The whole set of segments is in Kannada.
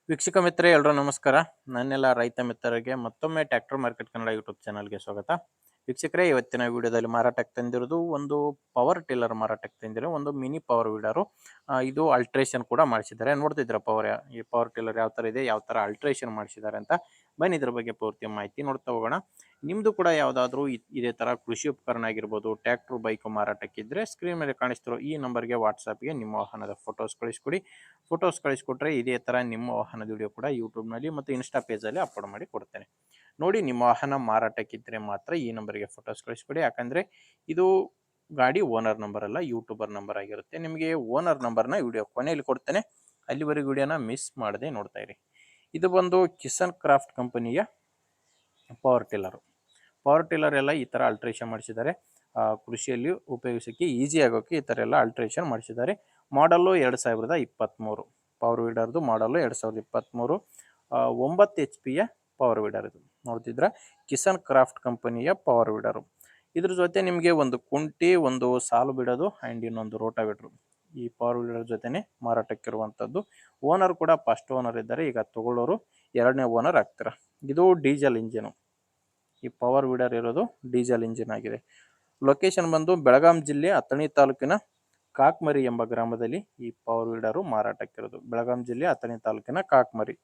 ವೀಕ್ಷಕ ಮಿತ್ರರೇ ಎಲ್ಲರೂ ನಮಸ್ಕಾರ. ನನ್ನೆಲ್ಲ ರೈತ ಮಿತ್ರರಿಗೆ ಮತ್ತೊಮ್ಮೆ ಟ್ರ್ಯಾಕ್ಟರ್ ಮಾರ್ಕೆಟ್ ಕನ್ನಡ ಯೂಟ್ಯೂಬ್ ಚಾನಲ್ಗೆ ಸ್ವಾಗತ. ವೀಕ್ಷಕರೇ, ಇವತ್ತಿನ ವಿಡಿಯೋದಲ್ಲಿ ಮಾರಾಟಕ್ಕೆ ತಂದಿರೋದು ಒಂದು ಪವರ್ ಟಿಲ್ಲರ್ ಮಾರಾಟಕ್ಕೆ ತಂದಿರೋ ಒಂದು ಮಿನಿ ಪವರ್ ವೀಡರು. ಇದು ಅಲ್ಟ್ರೇಷನ್ ಕೂಡ ಮಾಡಿಸಿದ್ದಾರೆ. ನೋಡ್ತಿದ್ರ ಈ ಪವರ್ ಟಿಲ್ಲರ್ ಯಾವ ಥರ ಇದೆ, ಯಾವ ಥರ ಅಲ್ಟ್ರೇಷನ್ ಮಾಡಿಸಿದ್ದಾರೆ ಅಂತ. ಬನ್ನಿ ಇದ್ರ ಬಗ್ಗೆ ಪೂರ್ತಿ ಮಾಹಿತಿ ನೋಡ್ತಾ ಹೋಗೋಣ. ನಿಮ್ಮದು ಕೂಡ ಯಾವುದಾದ್ರೂ ಇದೇ ಥರ ಕೃಷಿ ಉಪಕರಣ ಆಗಿರ್ಬೋದು, ಟ್ರ್ಯಾಕ್ಟರ್ ಬೈಕ್ ಮಾರಾಟಕ್ಕಿದ್ರೆ ಸ್ಕ್ರೀನ್ ಮೇಲೆ ಕಾಣಿಸ್ತಿರೋ ಈ ನಂಬರ್ಗೆ ವಾಟ್ಸಪ್ಗೆ ನಿಮ್ಮ ವಾಹನದ ಫೋಟೋಸ್ ಕಳಿಸ್ಕೊಡಿ. ಫೋಟೋಸ್ ಕಳಿಸ್ಕೊಟ್ರೆ ಇದೇ ಥರ ನಿಮ್ಮ ವಾಹನದ ವಿಡಿಯೋ ಕೂಡ ಯೂಟ್ಯೂಬ್ನಲ್ಲಿ ಮತ್ತು ಇನ್ಸ್ಟಾ ಪೇಜಲ್ಲಿ ಅಪ್ಲೋಡ್ ಮಾಡಿ ಕೊಡ್ತೇನೆ. ನೋಡಿ, ನಿಮ್ಮ ವಾಹನ ಮಾರಾಟಕ್ಕಿದ್ದರೆ ಮಾತ್ರ ಈ ನಂಬರ್ಗೆ ಫೋಟೋಸ್ ಕಳಿಸ್ಕೊಡಿ. ಯಾಕಂದರೆ ಇದು ಗಾಡಿ ಓನರ್ ನಂಬರ್ ಅಲ್ಲ, ಯೂಟ್ಯೂಬರ್ ನಂಬರ್ ಆಗಿರುತ್ತೆ. ನಿಮಗೆ ಓನರ್ ನಂಬರ್ನ ವಿಡಿಯೋ ಕೊನೆಯಲ್ಲಿ ಕೊಡ್ತೇನೆ. ಅಲ್ಲಿವರೆಗೂ ವಿಡಿಯೋನ ಮಿಸ್ ಮಾಡದೆ ನೋಡ್ತಾ ಇರಿ. ಇದು ಬಂದು ಕಿಸನ್ ಕ್ರಾಫ್ಟ್ ಕಂಪನಿಯ ಪವರ್ ಟಿಲ್ಲರ್ ಎಲ್ಲ ಈ ಥರ ಅಲ್ಟ್ರೇಷನ್ ಮಾಡಿಸಿದ್ದಾರೆ. ಕೃಷಿಯಲ್ಲಿ ಉಪಯೋಗಿಸೋಕ್ಕೆ ಈಸಿ ಆಗೋಕ್ಕೆ ಈ ಥರ ಎಲ್ಲ ಅಲ್ಟ್ರೇಷನ್ ಮಾಡಿಸಿದ್ದಾರೆ. ಮಾಡಲ್ಲು 2023 ಪವರ್ ವೀಡರ್ದು ಮಾಡಲ್ಲು 2023 9 HP ಪವರ್ ವೀಡರ್. ಇದು ನೋಡ್ತಿದ್ರ ಕಿಸನ್ ಕ್ರಾಫ್ಟ್ ಕಂಪನಿಯ ಪವರ್ ವೀಡರು. ಇದ್ರ ಜೊತೆ ನಿಮಗೆ ಒಂದು ಕುಂಟಿ, ಒಂದು ಸಾಲು ಬಿಡೋದು ಆ್ಯಂಡ್ ಇನ್ನೊಂದು ರೋಟಾವೇಟ್ರು ಈ ಪವರ್ ವೀಡರ್ ಜೊತೆನೆ ಮಾರಾಟಕ್ಕಿರುವಂಥದ್ದು. ಓನರ್ ಕೂಡ ಫಸ್ಟ್ ಓನರ್ ಇದ್ದಾರೆ. ಈಗ ತಗೊಳ್ಳೋರು 2ನೇ ಓನರ್ ಆಗ್ತಾರೆ. ಇದು ಡೀಸೆಲ್ ಇಂಜಿನು. ಈ ಪವರ್ ವೀಡರ್ ಇರೋದು ಡೀಸೆಲ್ ಇಂಜಿನ್ ಆಗಿದೆ. ಲೊಕೇಶನ್ ಬಂದು ಬೆಳಗಾಂ ಜಿಲ್ಲೆ ಅಥಣಿ ತಾಲೂಕಿನ ಕಾಕ್ಮರಿ ಎಂಬ ಗ್ರಾಮದಲ್ಲಿ ಈ ಪವರ್ ವೀಡರು ಮಾರಾಟಕ್ಕಿರೋದು. ಬೆಳಗಾಂ ಜಿಲ್ಲೆ ಅಥಣಿ ತಾಲೂಕಿನ ಕಾಕ್ಮರಿ.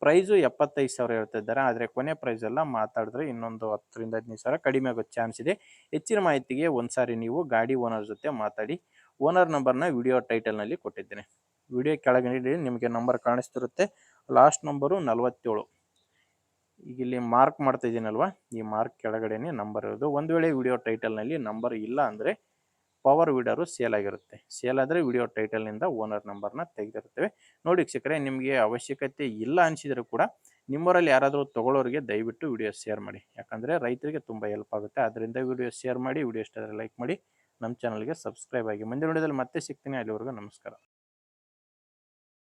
ಪ್ರೈಸು 75,000 ಹೇಳ್ತಾ ಇದ್ದಾರೆ. ಆದರೆ ಕೊನೆ ಪ್ರೈಸ್ ಎಲ್ಲ ಮಾತಾಡಿದ್ರೆ ಇನ್ನೊಂದು 10ರಿಂದ 15 ಸಾವಿರ ಕಡಿಮೆ ಆಗೋ ಚಾನ್ಸ್ ಇದೆ. ಹೆಚ್ಚಿನ ಮಾಹಿತಿಗೆ ಒಂದ್ಸಾರಿ ನೀವು ಗಾಡಿ ಓನರ್ ಜೊತೆ ಮಾತಾಡಿ. ಓನರ್ ನಂಬರ್ನ ವಿಡಿಯೋ ಟೈಟಲ್ನಲ್ಲಿ ಕೊಟ್ಟಿದ್ದೇನೆ. ವಿಡಿಯೋ ಕೆಳಗಡೆ ನಿಮಗೆ ನಂಬರ್ ಕಾಣಿಸ್ತಿರುತ್ತೆ. Last number 47. ಈಗ ಇಲ್ಲಿ ಮಾರ್ಕ್ ಮಾಡ್ತಾ ಇದ್ದೀನಲ್ವ, ಈ ಮಾರ್ಕ್ ಕೆಳಗಡೆನೆ ನಂಬರ್ ಇರೋದು. ಒಂದು ವೇಳೆ ವಿಡಿಯೋ ಟೈಟಲ್ನಲ್ಲಿ ನಂಬರ್ ಇಲ್ಲ ಅಂದರೆ ಪವರ್ ವೀಡರು ಸೇಲ್ ಆಗಿರುತ್ತೆ. ಸೇಲ್ ಆದರೆ ವಿಡಿಯೋ ಟೈಟಲ್ನಿಂದ ಓನರ್ ನಂಬರ್ನ ತೆಗೆದಿರ್ತೇವೆ. ನೋಡಿ ವೀಕ್ಷಕರೇ, ನಿಮಗೆ ಅವಶ್ಯಕತೆ ಇಲ್ಲ ಅನಿಸಿದರೂ ಕೂಡ ನಿಮ್ಮವರಲ್ಲಿ ಯಾರಾದರೂ ತಗೊಳ್ಳೋರಿಗೆ ದಯವಿಟ್ಟು ವಿಡಿಯೋ ಶೇರ್ ಮಾಡಿ. ಯಾಕಂದರೆ ರೈತರಿಗೆ ತುಂಬ ಹೆಲ್ಪ್ ಆಗುತ್ತೆ. ಅದರಿಂದ ವಿಡಿಯೋ ಶೇರ್ ಮಾಡಿ. ವಿಡಿಯೋ ಇಷ್ಟ ಆದರೆ ಲೈಕ್ ಮಾಡಿ. ನಮ್ಮ ಚಾನಲ್ಗೆ ಸಬ್ಸ್ಕ್ರೈಬ್ ಆಗಿ. ಮುಂದಿನ ವಿಡಿಯೋದಲ್ಲಿ ಮತ್ತೆ ಸಿಗ್ತೀನಿ. ಅಲ್ಲಿವರೆಗೂ ನಮಸ್ಕಾರ.